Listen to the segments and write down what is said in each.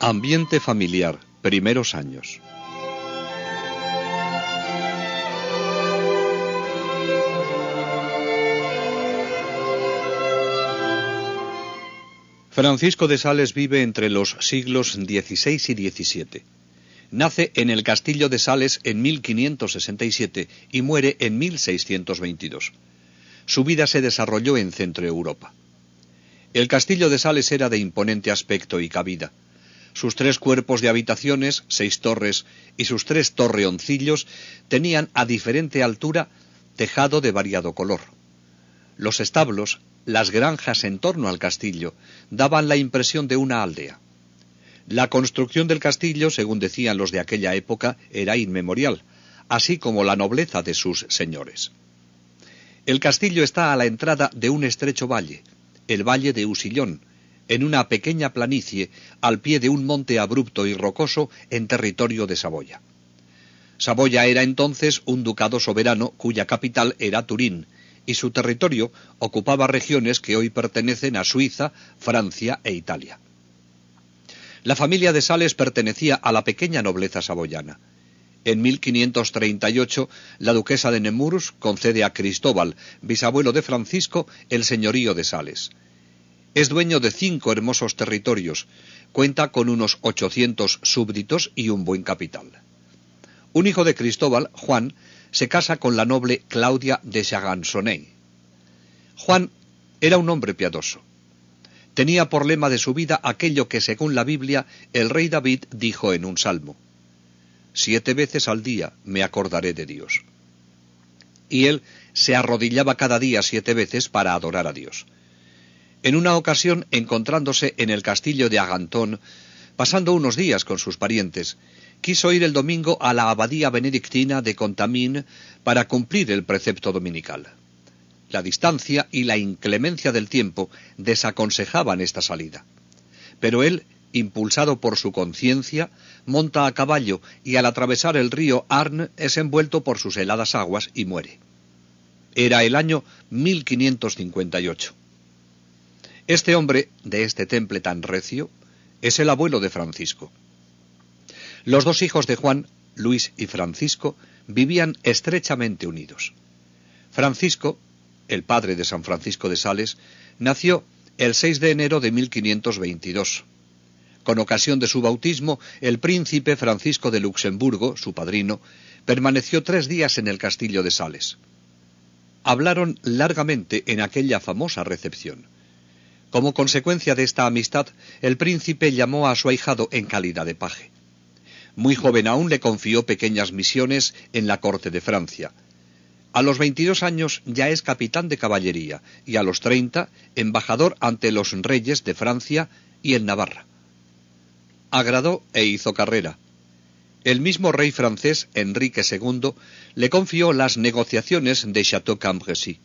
Ambiente familiar, primeros años. Francisco de Sales vive entre los siglos XVI y XVII. Nace en el castillo de Sales en 1567 y muere en 1622. Su vida se desarrolló en Centroeuropa. El castillo de Sales era de imponente aspecto y cabida. Sus 3 cuerpos de habitaciones, 6 torres y sus 3 torreoncillos tenían a diferente altura tejado de variado color. Los establos, las granjas en torno al castillo, daban la impresión de una aldea. La construcción del castillo, según decían los de aquella época, era inmemorial, así como la nobleza de sus señores. El castillo está a la entrada de un estrecho valle, el valle de Usillón, en una pequeña planicie al pie de un monte abrupto y rocoso en territorio de Saboya. Saboya era entonces un ducado soberano cuya capital era Turín, y su territorio ocupaba regiones que hoy pertenecen a Suiza, Francia e Italia. La familia de Sales pertenecía a la pequeña nobleza saboyana. En 1538, la duquesa de Nemours concede a Cristóbal, bisabuelo de Francisco, el señorío de Sales. Es dueño de 5 hermosos territorios, cuenta con unos 800 súbditos y un buen capital. Un hijo de Cristóbal, Juan, se casa con la noble Claudia de Chagançonnet. Juan era un hombre piadoso. Tenía por lema de su vida aquello que, según la Biblia, el rey David dijo en un salmo: 7 veces al día me acordaré de Dios. Y él se arrodillaba cada día 7 veces para adorar a Dios. En una ocasión, encontrándose en el castillo de Arganton, pasando unos días con sus parientes, quiso ir el domingo a la abadía benedictina de Contamine para cumplir el precepto dominical. La distancia y la inclemencia del tiempo desaconsejaban esta salida. Pero él, impulsado por su conciencia, monta a caballo y al atravesar el río Arn es envuelto por sus heladas aguas y muere. Era el año 1558. Este hombre, de este temple tan recio, es el abuelo de Francisco. Los 2 hijos de Juan, Luis y Francisco, vivían estrechamente unidos. Francisco, el padre de San Francisco de Sales, nació el 6 de enero de 1522. Con ocasión de su bautismo, el príncipe Francisco de Luxemburgo, su padrino, permaneció 3 días en el castillo de Sales. Hablaron largamente en aquella famosa recepción. Como consecuencia de esta amistad, el príncipe llamó a su ahijado en calidad de paje. Muy joven aún le confió pequeñas misiones en la corte de Francia. A los 22 años ya es capitán de caballería y a los 30 embajador ante los reyes de Francia y en Navarra. Agradó e hizo carrera. El mismo rey francés, Enrique II, le confió las negociaciones de Château-Cambrésis.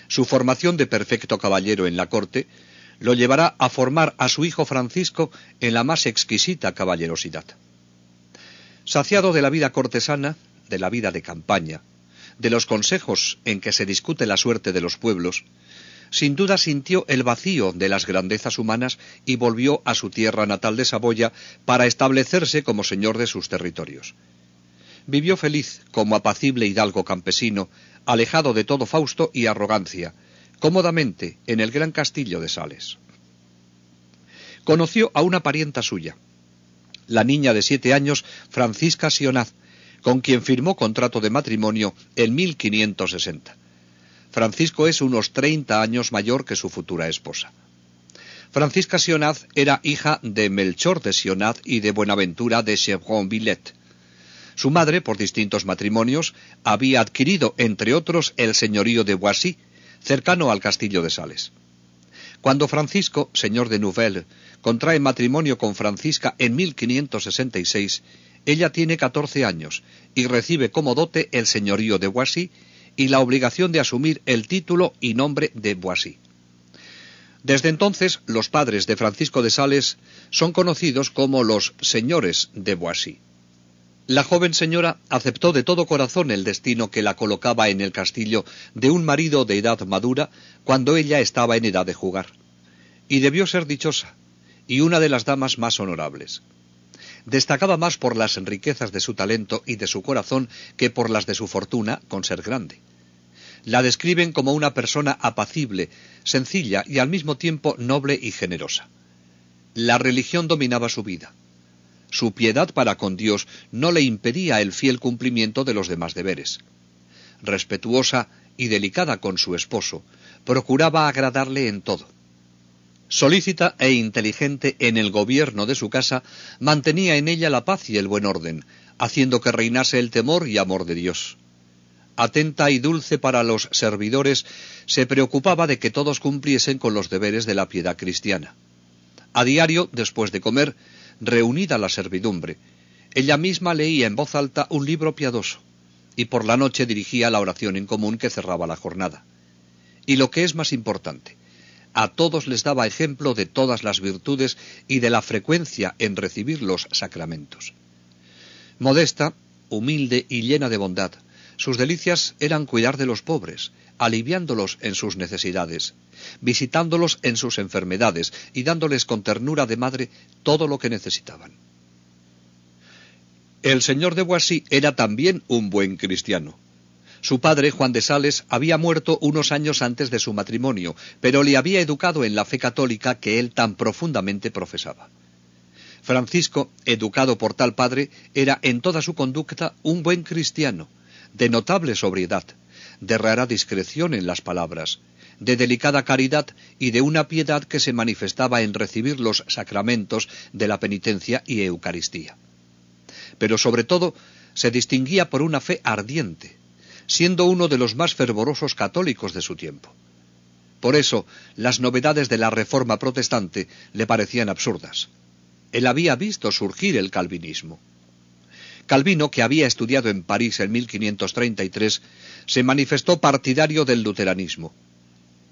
Su formación de perfecto caballero en la corte lo llevará a formar a su hijo Francisco en la más exquisita caballerosidad. Saciado de la vida cortesana, de la vida de campaña, de los consejos en que se discute la suerte de los pueblos, sin duda sintió el vacío de las grandezas humanas y volvió a su tierra natal de Saboya para establecerse como señor de sus territorios. Vivió feliz como apacible hidalgo campesino, alejado de todo fausto y arrogancia, cómodamente en el gran castillo de Sales. Conoció a una parienta suya, la niña de 7 años, Francisca Sionaz, con quien firmó contrato de matrimonio en 1560. Francisco es unos 30 años mayor que su futura esposa. Francisca Sionaz era hija de Melchor de Sionaz y de Buenaventura de Chevron-Villet. Su madre, por distintos matrimonios, había adquirido, entre otros, el señorío de Boissy, cercano al castillo de Sales. Cuando Francisco, señor de Nouvelle, contrae matrimonio con Francisca en 1566, ella tiene 14 años y recibe como dote el señorío de Boissy y la obligación de asumir el título y nombre de Boissy. Desde entonces, los padres de Francisco de Sales son conocidos como los señores de Boissy. La joven señora aceptó de todo corazón el destino que la colocaba en el castillo de un marido de edad madura cuando ella estaba en edad de jugar. Y debió ser dichosa, y una de las damas más honorables. Destacaba más por las riquezas de su talento y de su corazón que por las de su fortuna, con ser grande. La describen como una persona apacible, sencilla y al mismo tiempo noble y generosa. La religión dominaba su vida. Su piedad para con Dios no le impedía el fiel cumplimiento de los demás deberes. Respetuosa y delicada con su esposo, procuraba agradarle en todo. Solícita e inteligente en el gobierno de su casa, mantenía en ella la paz y el buen orden, haciendo que reinase el temor y amor de Dios. Atenta y dulce para los servidores, se preocupaba de que todos cumpliesen con los deberes de la piedad cristiana. A diario, después de comer, reunida la servidumbre, ella misma leía en voz alta un libro piadoso, y por la noche dirigía la oración en común que cerraba la jornada. Y lo que es más importante, a todos les daba ejemplo de todas las virtudes y de la frecuencia en recibir los sacramentos. Modesta, humilde y llena de bondad, sus delicias eran cuidar de los pobres, aliviándolos en sus necesidades, visitándolos en sus enfermedades y dándoles con ternura de madre todo lo que necesitaban. El señor de Boissy era también un buen cristiano. Su padre, Juan de Sales, había muerto unos años antes de su matrimonio, pero le había educado en la fe católica que él tan profundamente profesaba. Francisco, educado por tal padre, era en toda su conducta un buen cristiano, de notable sobriedad, de rara discreción en las palabras, de delicada caridad y de una piedad que se manifestaba en recibir los sacramentos de la penitencia y Eucaristía. Pero sobre todo se distinguía por una fe ardiente, siendo uno de los más fervorosos católicos de su tiempo. Por eso, las novedades de la Reforma protestante le parecían absurdas. Él había visto surgir el calvinismo. Calvino, que había estudiado en París en 1533, se manifestó partidario del luteranismo.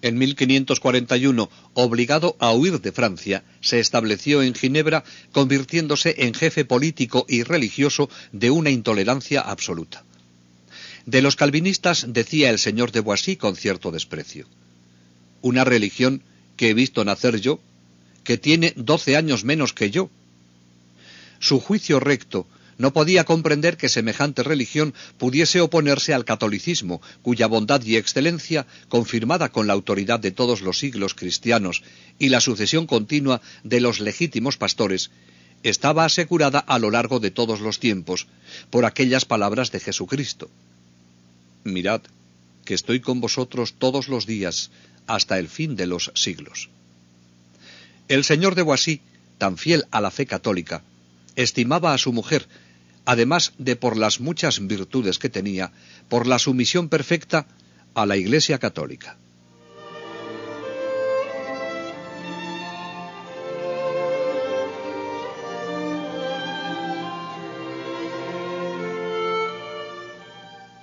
En 1541, obligado a huir de Francia, se estableció en Ginebra, convirtiéndose en jefe político y religioso de una intolerancia absoluta. De los calvinistas decía el señor de Boissy con cierto desprecio: una religión que he visto nacer yo, que tiene 12 años menos que yo. Su juicio recto no podía comprender que semejante religión pudiese oponerse al catolicismo, cuya bondad y excelencia, confirmada con la autoridad de todos los siglos cristianos y la sucesión continua de los legítimos pastores, estaba asegurada a lo largo de todos los tiempos por aquellas palabras de Jesucristo: mirad, que estoy con vosotros todos los días, hasta el fin de los siglos. El señor de Boissy, tan fiel a la fe católica, estimaba a su mujer, además de por las muchas virtudes que tenía, por la sumisión perfecta a la Iglesia católica.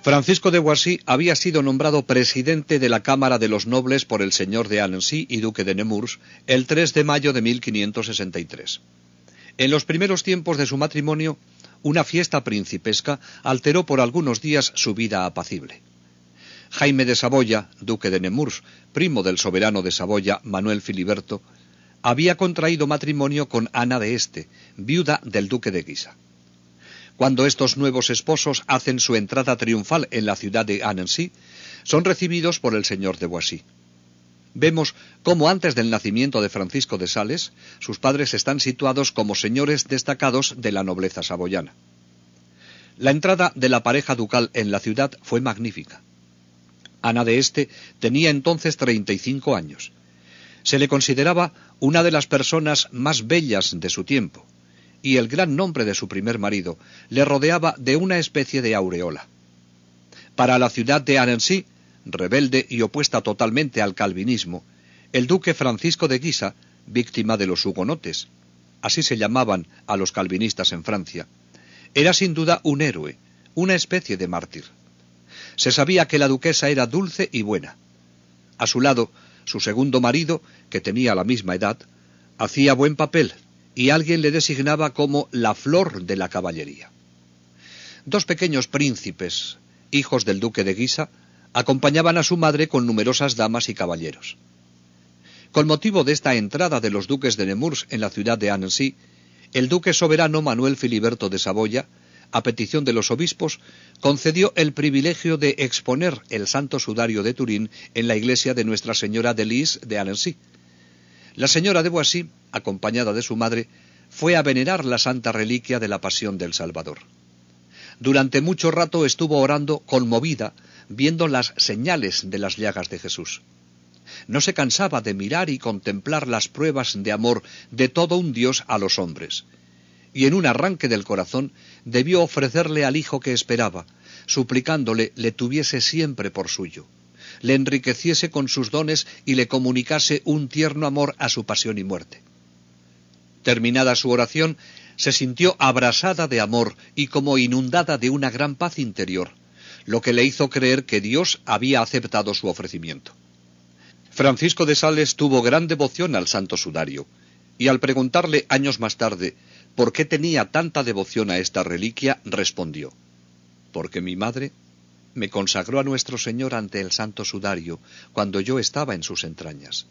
Francisco de Boissy había sido nombrado presidente de la Cámara de los Nobles por el señor de Annecy y duque de Nemours el 3 de mayo de 1563. En los primeros tiempos de su matrimonio, una fiesta principesca alteró por algunos días su vida apacible. Jaime de Saboya, duque de Nemours, primo del soberano de Saboya, Manuel Filiberto, había contraído matrimonio con Ana de Este, viuda del duque de Guisa. Cuando estos nuevos esposos hacen su entrada triunfal en la ciudad de Annecy, son recibidos por el señor de Boissy. Vemos cómo antes del nacimiento de Francisco de Sales, sus padres están situados como señores destacados de la nobleza saboyana. La entrada de la pareja ducal en la ciudad fue magnífica. Ana de Este tenía entonces 35 años. Se le consideraba una de las personas más bellas de su tiempo, y el gran nombre de su primer marido le rodeaba de una especie de aureola. Para la ciudad de Annecy, rebelde y opuesta totalmente al calvinismo, el duque Francisco de Guisa, víctima de los hugonotes, así se llamaban a los calvinistas en Francia, era sin duda un héroe, una especie de mártir. Se sabía que la duquesa era dulce y buena. A su lado, su segundo marido, que tenía la misma edad, hacía buen papel, y alguien le designaba como la flor de la caballería. Dos pequeños príncipes, hijos del duque de Guisa, acompañaban a su madre con numerosas damas y caballeros. Con motivo de esta entrada de los duques de Nemours en la ciudad de Annecy, el duque soberano Manuel Filiberto de Saboya, a petición de los obispos, concedió el privilegio de exponer el Santo Sudario de Turín en la iglesia de Nuestra Señora de Lys de Annecy. La señora de Boissy, acompañada de su madre, fue a venerar la santa reliquia de la Pasión del Salvador. Durante mucho rato estuvo orando conmovida, viendo las señales de las llagas de Jesús. No se cansaba de mirar y contemplar las pruebas de amor de todo un Dios a los hombres. Y en un arranque del corazón debió ofrecerle al hijo que esperaba, suplicándole le tuviese siempre por suyo, le enriqueciese con sus dones y le comunicase un tierno amor a su pasión y muerte. Terminada su oración, se sintió abrasada de amor y como inundada de una gran paz interior, lo que le hizo creer que Dios había aceptado su ofrecimiento. Francisco de Sales tuvo gran devoción al Santo Sudario, y al preguntarle años más tarde por qué tenía tanta devoción a esta reliquia, respondió: porque mi madre me consagró a nuestro Señor ante el Santo Sudario cuando yo estaba en sus entrañas,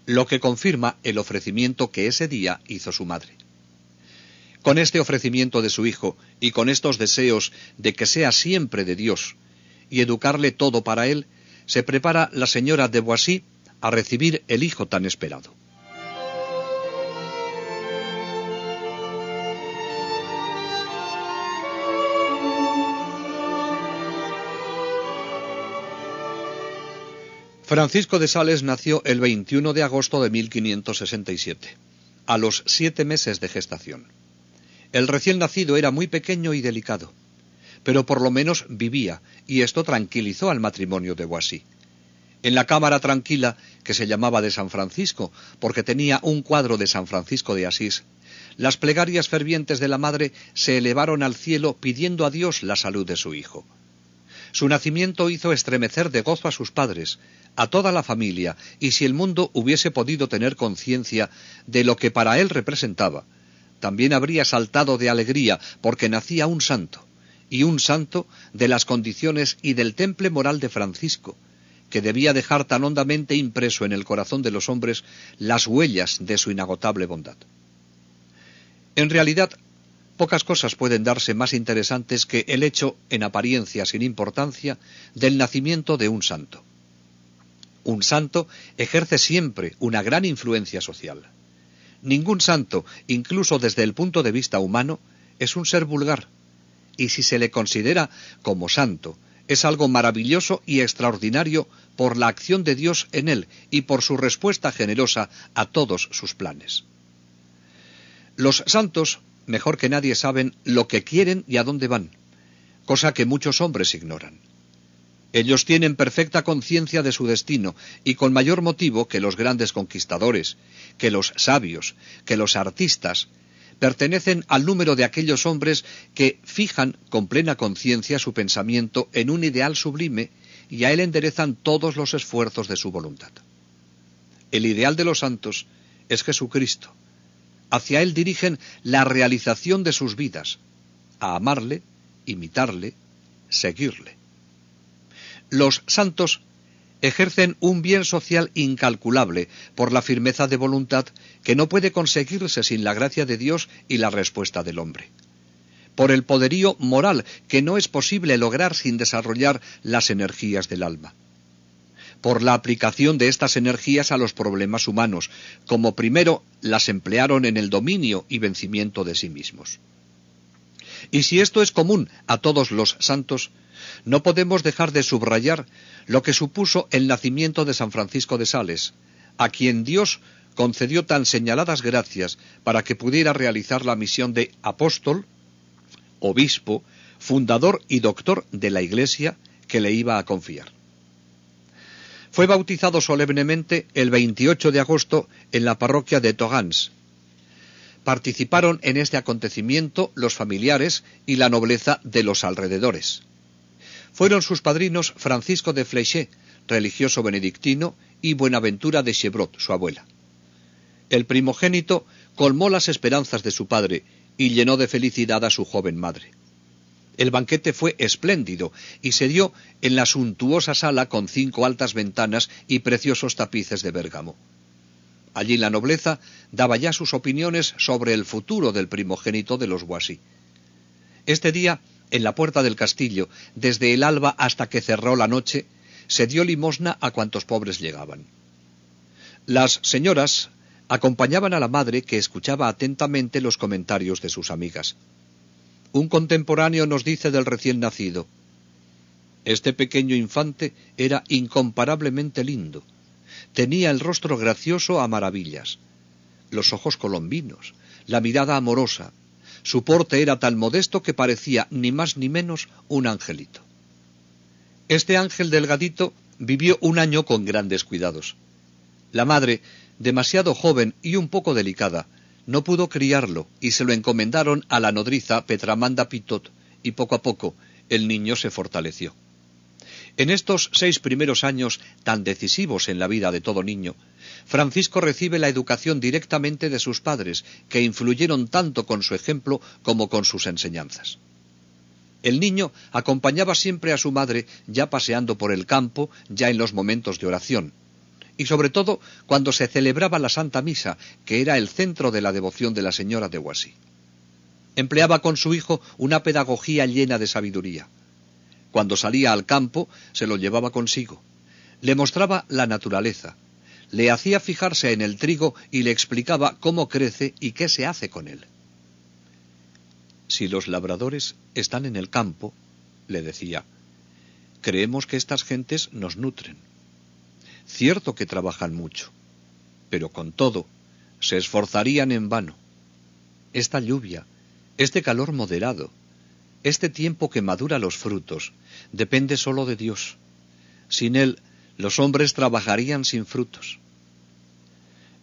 lo que confirma el ofrecimiento que ese día hizo su madre. Con este ofrecimiento de su hijo y con estos deseos de que sea siempre de Dios y educarle todo para él, se prepara la señora de Boissy a recibir el hijo tan esperado. Francisco de Sales nació el 21 de agosto de 1567, a los 7 meses de gestación. El recién nacido era muy pequeño y delicado, pero por lo menos vivía, y esto tranquilizó al matrimonio de Boissy. En la cámara tranquila, que se llamaba de San Francisco, porque tenía un cuadro de San Francisco de Asís, las plegarias fervientes de la madre se elevaron al cielo pidiendo a Dios la salud de su hijo. Su nacimiento hizo estremecer de gozo a sus padres, a toda la familia, y si el mundo hubiese podido tener conciencia de lo que para él representaba, también habría saltado de alegría, porque nacía un santo, y un santo de las condiciones y del temple moral de Francisco, que debía dejar tan hondamente impreso en el corazón de los hombres las huellas de su inagotable bondad. En realidad, pocas cosas pueden darse más interesantes que el hecho, en apariencia sin importancia, del nacimiento de un santo. Un santo ejerce siempre una gran influencia social. Ningún santo, incluso desde el punto de vista humano, es un ser vulgar, y si se le considera como santo, es algo maravilloso y extraordinario por la acción de Dios en él y por su respuesta generosa a todos sus planes. Los santos, mejor que nadie, saben lo que quieren y a dónde van, cosa que muchos hombres ignoran. Ellos tienen perfecta conciencia de su destino, y con mayor motivo que los grandes conquistadores, que los sabios, que los artistas, pertenecen al número de aquellos hombres que fijan con plena conciencia su pensamiento en un ideal sublime y a él enderezan todos los esfuerzos de su voluntad. El ideal de los santos es Jesucristo. Hacia él dirigen la realización de sus vidas, a amarle, imitarle, seguirle. Los santos ejercen un bien social incalculable por la firmeza de voluntad que no puede conseguirse sin la gracia de Dios y la respuesta del hombre. Por el poderío moral que no es posible lograr sin desarrollar las energías del alma. Por la aplicación de estas energías a los problemas humanos, como primero las emplearon en el dominio y vencimiento de sí mismos. Y si esto es común a todos los santos, no podemos dejar de subrayar lo que supuso el nacimiento de San Francisco de Sales, a quien Dios concedió tan señaladas gracias para que pudiera realizar la misión de apóstol, obispo, fundador y doctor de la Iglesia que le iba a confiar. Fue bautizado solemnemente el 28 de agosto en la parroquia de Thorens. Participaron en este acontecimiento los familiares y la nobleza de los alrededores. Fueron sus padrinos Francisco de Fléchet, religioso benedictino, y Buenaventura de Chevrot, su abuela. El primogénito colmó las esperanzas de su padre y llenó de felicidad a su joven madre. El banquete fue espléndido y se dio en la suntuosa sala con 5 altas ventanas y preciosos tapices de Bérgamo. Allí la nobleza daba ya sus opiniones sobre el futuro del primogénito de los Boissy. Este día, en la puerta del castillo, desde el alba hasta que cerró la noche, se dio limosna a cuantos pobres llegaban. Las señoras acompañaban a la madre, que escuchaba atentamente los comentarios de sus amigas. Un contemporáneo nos dice del recién nacido: este pequeño infante era incomparablemente lindo. Tenía el rostro gracioso a maravillas, los ojos colombinos, la mirada amorosa. Su porte era tan modesto que parecía ni más ni menos un angelito. Este ángel delgadito vivió un año con grandes cuidados. La madre, demasiado joven y un poco delicada, no pudo criarlo y se lo encomendaron a la nodriza Petramanda Pitot, y poco a poco el niño se fortaleció. En estos 6 primeros años, tan decisivos en la vida de todo niño, Francisco recibe la educación directamente de sus padres, que influyeron tanto con su ejemplo como con sus enseñanzas. El niño acompañaba siempre a su madre, ya paseando por el campo, ya en los momentos de oración, y sobre todo cuando se celebraba la Santa Misa, que era el centro de la devoción de la señora de Boissy. Empleaba con su hijo una pedagogía llena de sabiduría. Cuando salía al campo, se lo llevaba consigo. Le mostraba la naturaleza, le hacía fijarse en el trigo y le explicaba cómo crece y qué se hace con él. Si los labradores están en el campo, le decía, creemos que estas gentes nos nutren. Cierto que trabajan mucho, pero con todo, se esforzarían en vano. Esta lluvia, este calor moderado, este tiempo que madura los frutos, depende solo de Dios. Sin Él, los hombres trabajarían sin frutos.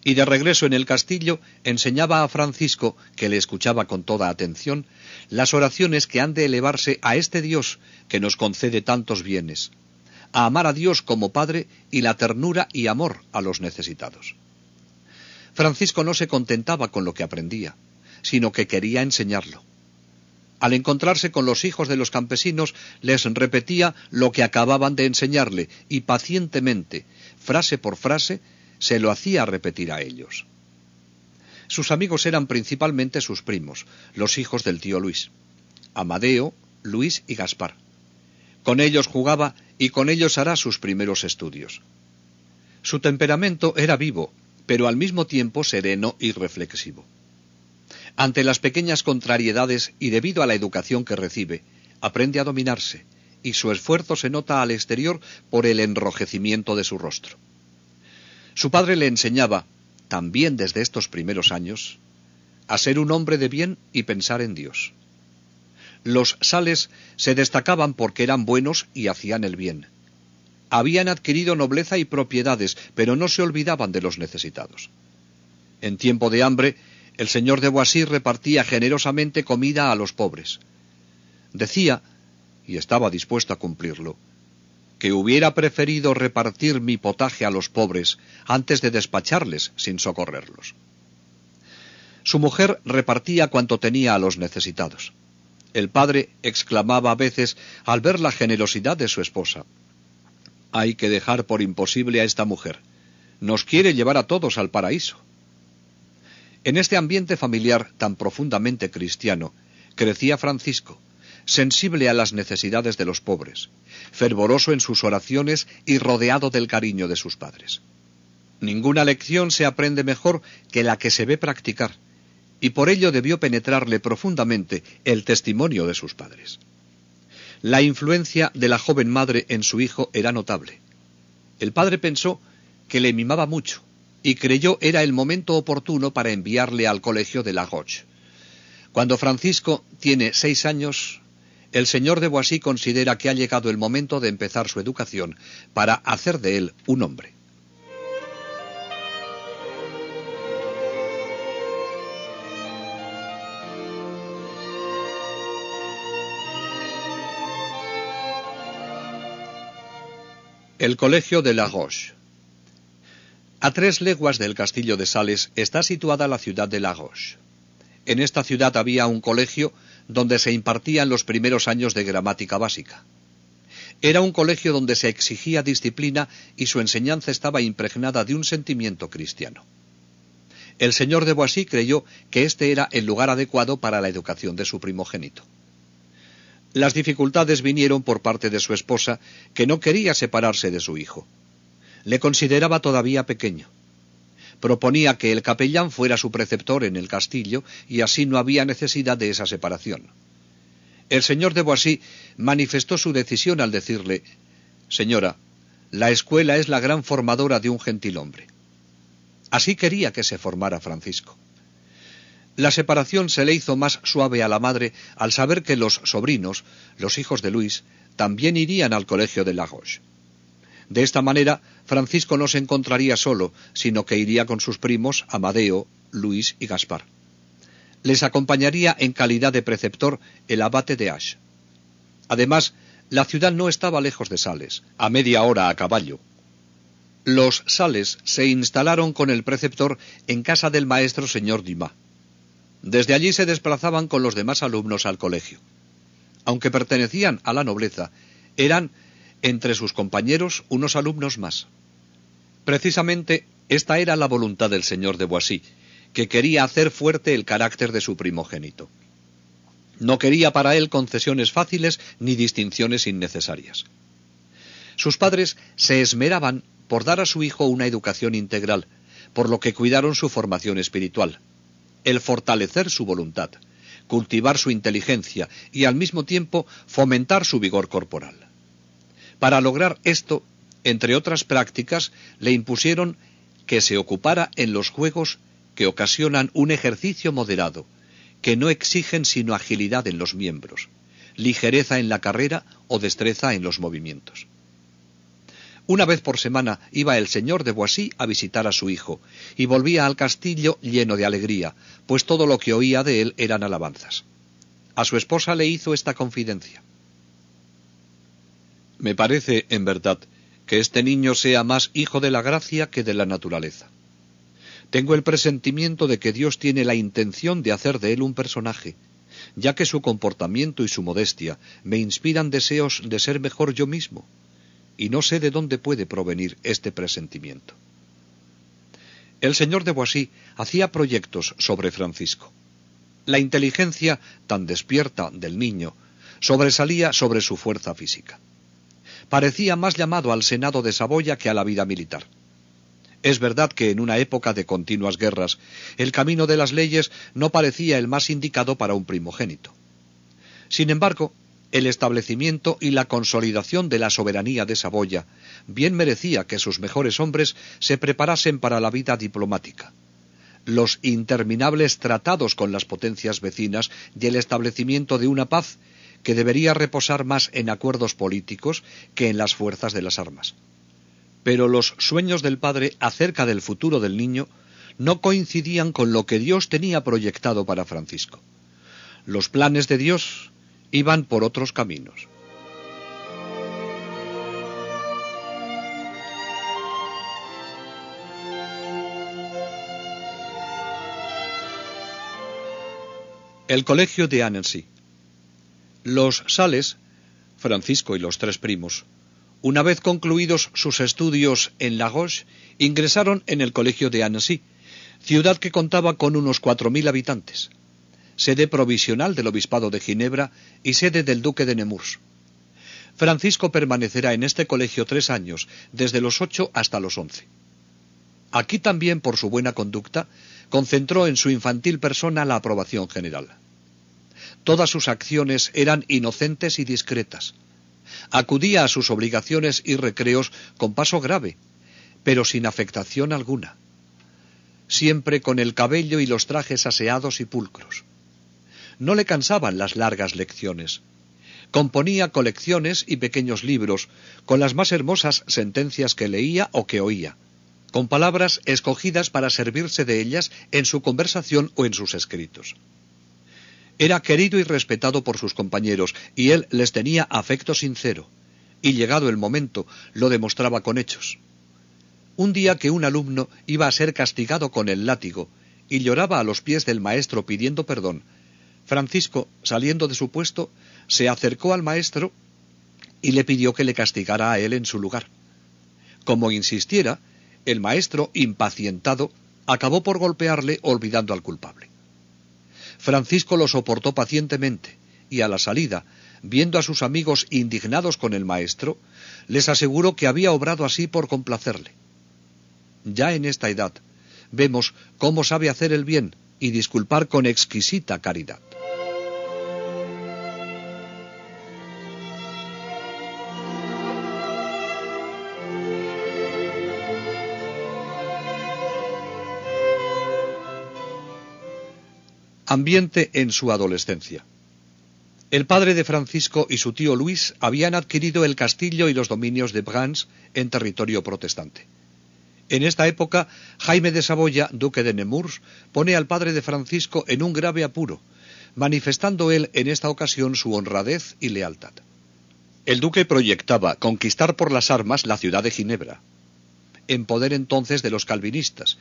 Y de regreso en el castillo, enseñaba a Francisco, que le escuchaba con toda atención, las oraciones que han de elevarse a este Dios que nos concede tantos bienes, a amar a Dios como Padre y la ternura y amor a los necesitados. Francisco no se contentaba con lo que aprendía, sino que quería enseñarlo. Al encontrarse con los hijos de los campesinos, les repetía lo que acababan de enseñarle y pacientemente, frase por frase, se lo hacía repetir a ellos. Sus amigos eran principalmente sus primos, los hijos del tío Luis, Amadeo, Luis y Gaspar. Con ellos jugaba y con ellos hará sus primeros estudios. Su temperamento era vivo, pero al mismo tiempo sereno y reflexivo. Ante las pequeñas contrariedades y debido a la educación que recibe, aprende a dominarse, y su esfuerzo se nota al exterior por el enrojecimiento de su rostro. Su padre le enseñaba, también desde estos primeros años, a ser un hombre de bien y pensar en Dios. Los Sales se destacaban porque eran buenos y hacían el bien. Habían adquirido nobleza y propiedades, pero no se olvidaban de los necesitados. En tiempo de hambre, el señor de Boissy repartía generosamente comida a los pobres. Decía, y estaba dispuesto a cumplirlo, que hubiera preferido repartir mi potaje a los pobres antes de despacharles sin socorrerlos. Su mujer repartía cuanto tenía a los necesitados. El padre exclamaba a veces al ver la generosidad de su esposa: «Hay que dejar por imposible a esta mujer. Nos quiere llevar a todos al paraíso». En este ambiente familiar tan profundamente cristiano, crecía Francisco, sensible a las necesidades de los pobres, fervoroso en sus oraciones y rodeado del cariño de sus padres. Ninguna lección se aprende mejor que la que se ve practicar, y por ello debió penetrarle profundamente el testimonio de sus padres. La influencia de la joven madre en su hijo era notable. El padre pensó que le mimaba mucho, y creyó era el momento oportuno para enviarle al colegio de La Roche. Cuando Francisco tiene 6 años, el señor de Boissy considera que ha llegado el momento de empezar su educación para hacer de él un hombre. El colegio de La Roche. A 3 leguas del castillo de Sales está situada la ciudad de La Roche. En esta ciudad había un colegio donde se impartían los primeros años de gramática básica. Era un colegio donde se exigía disciplina y su enseñanza estaba impregnada de un sentimiento cristiano. El señor de Boissy creyó que este era el lugar adecuado para la educación de su primogénito. Las dificultades vinieron por parte de su esposa, que no quería separarse de su hijo. Le consideraba todavía pequeño. Proponía que el capellán fuera su preceptor en el castillo y así no había necesidad de esa separación. El señor de Boissy manifestó su decisión al decirle: «Señora, la escuela es la gran formadora de un gentilhombre». Así quería que se formara Francisco. La separación se le hizo más suave a la madre al saber que los sobrinos, los hijos de Luis, también irían al colegio de Lagos. De esta manera, Francisco no se encontraría solo, sino que iría con sus primos Amadeo, Luis y Gaspar. Les acompañaría en calidad de preceptor el abate de Aix. Además, la ciudad no estaba lejos de Sales, a media hora a caballo. Los Sales se instalaron con el preceptor en casa del maestro señor Dumas. Desde allí se desplazaban con los demás alumnos al colegio. Aunque pertenecían a la nobleza, eran, entre sus compañeros, unos alumnos más. Precisamente, esta era la voluntad del señor de Boissy, que quería hacer fuerte el carácter de su primogénito. No quería para él concesiones fáciles ni distinciones innecesarias. Sus padres se esmeraban por dar a su hijo una educación integral, por lo que cuidaron su formación espiritual, el fortalecer su voluntad, cultivar su inteligencia y al mismo tiempo fomentar su vigor corporal. Para lograr esto, entre otras prácticas, le impusieron que se ocupara en los juegos que ocasionan un ejercicio moderado, que no exigen sino agilidad en los miembros, ligereza en la carrera o destreza en los movimientos. Una vez por semana iba el señor de Boissy a visitar a su hijo, y volvía al castillo lleno de alegría, pues todo lo que oía de él eran alabanzas. A su esposa le hizo esta confidencia: «Me parece, en verdad, que este niño sea más hijo de la gracia que de la naturaleza. Tengo el presentimiento de que Dios tiene la intención de hacer de él un personaje, ya que su comportamiento y su modestia me inspiran deseos de ser mejor yo mismo, y no sé de dónde puede provenir este presentimiento». El señor de Boissy hacía proyectos sobre Francisco. La inteligencia tan despierta del niño sobresalía sobre su fuerza física. Parecía más llamado al Senado de Saboya que a la vida militar. Es verdad que en una época de continuas guerras, el camino de las leyes no parecía el más indicado para un primogénito. Sin embargo, el establecimiento y la consolidación de la soberanía de Saboya bien merecía que sus mejores hombres se preparasen para la vida diplomática. Los interminables tratados con las potencias vecinas y el establecimiento de una paz que debería reposar más en acuerdos políticos que en las fuerzas de las armas. Pero los sueños del padre acerca del futuro del niño no coincidían con lo que Dios tenía proyectado para Francisco. Los planes de Dios iban por otros caminos. El colegio de Annecy. Los Sales, Francisco y los tres primos, una vez concluidos sus estudios en Lagos, ingresaron en el colegio de Annecy, ciudad que contaba con unos 4000 habitantes, sede provisional del obispado de Ginebra y sede del duque de Nemours. Francisco permanecerá en este colegio 3 años, desde los 8 hasta los 11. Aquí también, por su buena conducta, concentró en su infantil persona la aprobación general. Todas sus acciones eran inocentes y discretas. Acudía a sus obligaciones y recreos con paso grave, pero sin afectación alguna. Siempre con el cabello y los trajes aseados y pulcros. No le cansaban las largas lecciones. Componía colecciones y pequeños libros, con las más hermosas sentencias que leía o que oía, con palabras escogidas para servirse de ellas en su conversación o en sus escritos. Era querido y respetado por sus compañeros, y él les tenía afecto sincero, y llegado el momento, lo demostraba con hechos. Un día que un alumno iba a ser castigado con el látigo, y lloraba a los pies del maestro pidiendo perdón, Francisco, saliendo de su puesto, se acercó al maestro y le pidió que le castigara a él en su lugar. Como insistiera, el maestro, impacientado, acabó por golpearle olvidando al culpable. Francisco lo soportó pacientemente y a la salida, viendo a sus amigos indignados con el maestro, les aseguró que había obrado así por complacerle. Ya en esta edad, vemos cómo sabe hacer el bien y disculpar con exquisita caridad. Ambiente en su adolescencia. El padre de Francisco y su tío Luis habían adquirido el castillo y los dominios de Brans en territorio protestante. En esta época, Jaime de Saboya, duque de Nemours, pone al padre de Francisco en un grave apuro, manifestando él en esta ocasión su honradez y lealtad. El duque proyectaba conquistar por las armas la ciudad de Ginebra, en poder entonces de los calvinistas,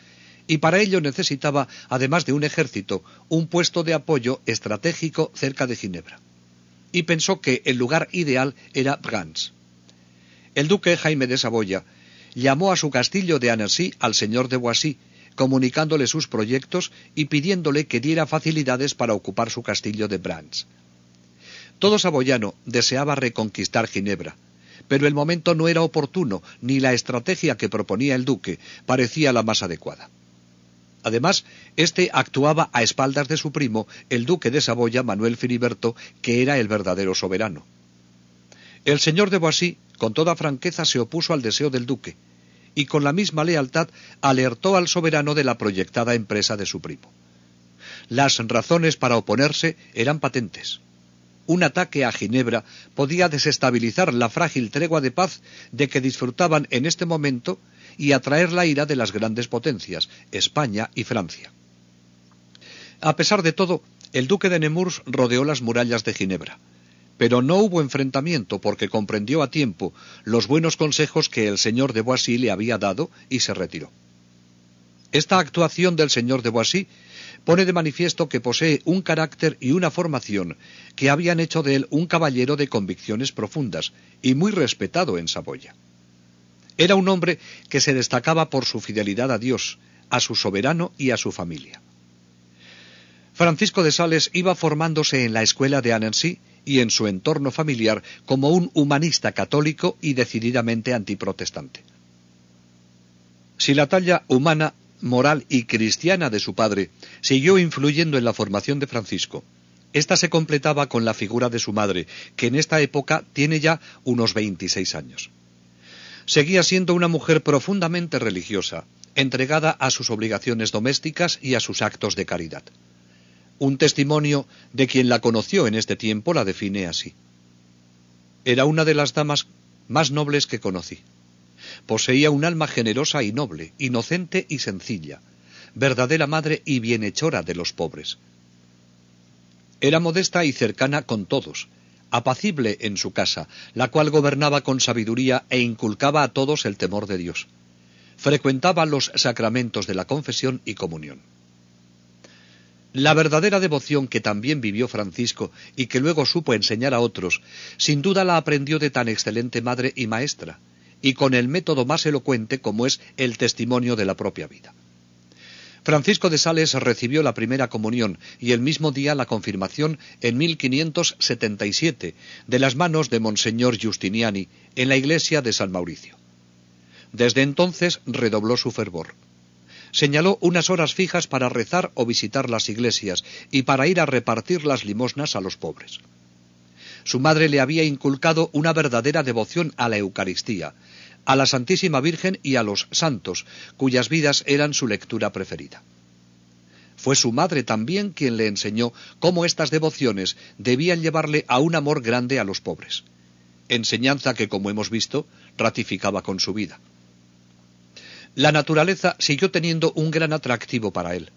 y para ello necesitaba, además de un ejército, un puesto de apoyo estratégico cerca de Ginebra. Y pensó que el lugar ideal era Brans. El duque Jaime de Saboya llamó a su castillo de Annecy al señor de Boissy, comunicándole sus proyectos y pidiéndole que diera facilidades para ocupar su castillo de Brans. Todo saboyano deseaba reconquistar Ginebra, pero el momento no era oportuno, ni la estrategia que proponía el duque parecía la más adecuada. Además, éste actuaba a espaldas de su primo, el duque de Saboya, Manuel Filiberto, que era el verdadero soberano. El señor de Boissy, con toda franqueza, se opuso al deseo del duque, y con la misma lealtad alertó al soberano de la proyectada empresa de su primo. Las razones para oponerse eran patentes. Un ataque a Ginebra podía desestabilizar la frágil tregua de paz de que disfrutaban en este momento y atraer la ira de las grandes potencias, España y Francia. A pesar de todo, el duque de Nemours rodeó las murallas de Ginebra, pero no hubo enfrentamiento porque comprendió a tiempo los buenos consejos que el señor de Boissy le había dado y se retiró. Esta actuación del señor de Boissy pone de manifiesto que posee un carácter y una formación que habían hecho de él un caballero de convicciones profundas y muy respetado en Saboya. Era un hombre que se destacaba por su fidelidad a Dios, a su soberano y a su familia. Francisco de Sales iba formándose en la escuela de Annecy y en su entorno familiar como un humanista católico y decididamente antiprotestante. Si la talla humana, moral y cristiana de su padre siguió influyendo en la formación de Francisco, esta se completaba con la figura de su madre, que en esta época tiene ya unos 26 años. Seguía siendo una mujer profundamente religiosa, entregada a sus obligaciones domésticas y a sus actos de caridad. Un testimonio de quien la conoció en este tiempo la define así. Era una de las damas más nobles que conocí. Poseía un alma generosa y noble, inocente y sencilla, verdadera madre y bienhechora de los pobres. Era modesta y cercana con todos, apacible en su casa, la cual gobernaba con sabiduría e inculcaba a todos el temor de Dios. Frecuentaba los sacramentos de la confesión y comunión. La verdadera devoción que también vivió Francisco y que luego supo enseñar a otros, sin duda la aprendió de tan excelente madre y maestra, y con el método más elocuente como es el testimonio de la propia vida. Francisco de Sales recibió la primera comunión y el mismo día la confirmación en 1577 de las manos de Monseñor Giustiniani en la iglesia de San Mauricio. Desde entonces redobló su fervor. Señaló unas horas fijas para rezar o visitar las iglesias y para ir a repartir las limosnas a los pobres. Su madre le había inculcado una verdadera devoción a la Eucaristía, a la Santísima Virgen y a los santos, cuyas vidas eran su lectura preferida. Fue su madre también quien le enseñó cómo estas devociones debían llevarle a un amor grande a los pobres, enseñanza que, como hemos visto, ratificaba con su vida. La naturaleza siguió teniendo un gran atractivo para él.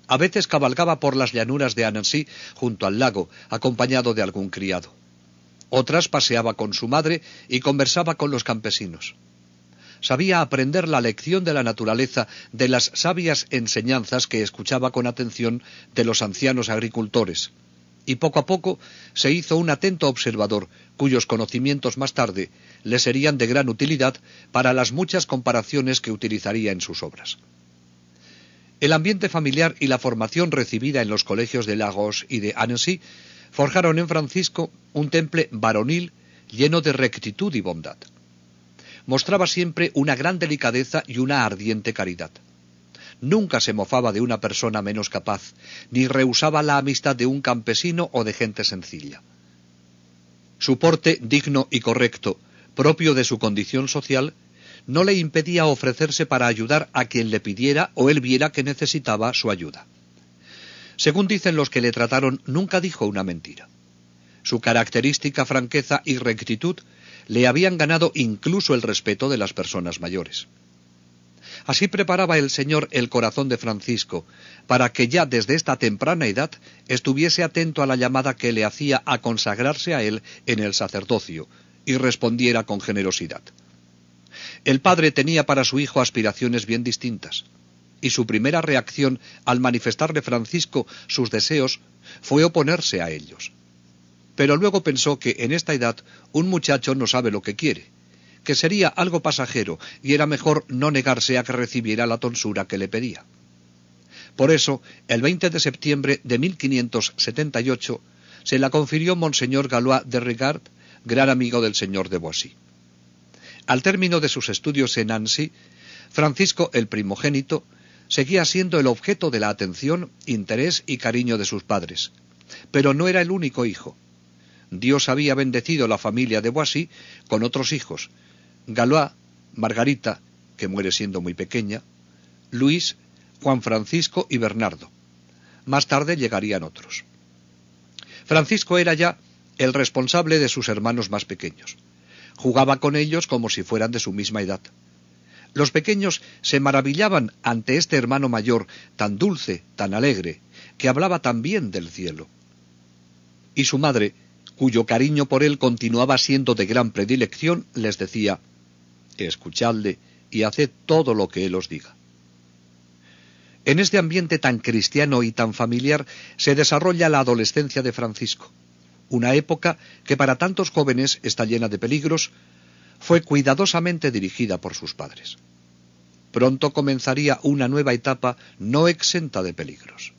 A veces cabalgaba por las llanuras de Annecy junto al lago, acompañado de algún criado. Otras paseaba con su madre y conversaba con los campesinos. Sabía aprender la lección de la naturaleza de las sabias enseñanzas que escuchaba con atención de los ancianos agricultores, y poco a poco se hizo un atento observador, cuyos conocimientos más tarde le serían de gran utilidad para las muchas comparaciones que utilizaría en sus obras. El ambiente familiar y la formación recibida en los colegios de Lagos y de Annecy forjaron en Francisco un temple varonil lleno de rectitud y bondad. Mostraba siempre una gran delicadeza y una ardiente caridad. Nunca se mofaba de una persona menos capaz, ni rehusaba la amistad de un campesino o de gente sencilla. Su porte digno y correcto, propio de su condición social, no le impedía ofrecerse para ayudar a quien le pidiera o él viera que necesitaba su ayuda. Según dicen los que le trataron, nunca dijo una mentira. Su característica franqueza y rectitud le habían ganado incluso el respeto de las personas mayores. Así preparaba el Señor el corazón de Francisco, para que ya desde esta temprana edad estuviese atento a la llamada que le hacía a consagrarse a él en el sacerdocio, y respondiera con generosidad. El padre tenía para su hijo aspiraciones bien distintas, y su primera reacción al manifestarle Francisco sus deseos fue oponerse a ellos. Pero luego pensó que en esta edad un muchacho no sabe lo que quiere, que sería algo pasajero y era mejor no negarse a que recibiera la tonsura que le pedía. Por eso, el 20 de septiembre de 1578, se la confirió Monseñor Galois de Regard, gran amigo del señor de Boissy. Al término de sus estudios en Annecy, Francisco, el primogénito, seguía siendo el objeto de la atención, interés y cariño de sus padres, pero no era el único hijo. Dios había bendecido la familia de Boissy con otros hijos: Galois, Margarita, que muere siendo muy pequeña, Luis, Juan Francisco y Bernardo. Más tarde llegarían otros. Francisco era ya el responsable de sus hermanos más pequeños. Jugaba con ellos como si fueran de su misma edad. Los pequeños se maravillaban ante este hermano mayor, tan dulce, tan alegre, que hablaba tan bien del cielo. Y su madre, cuyo cariño por él continuaba siendo de gran predilección, les decía: escuchadle y haced todo lo que él os diga. En este ambiente tan cristiano y tan familiar se desarrolla la adolescencia de Francisco, una época que para tantos jóvenes está llena de peligros. Fue cuidadosamente dirigida por sus padres. Pronto comenzaría una nueva etapa no exenta de peligros.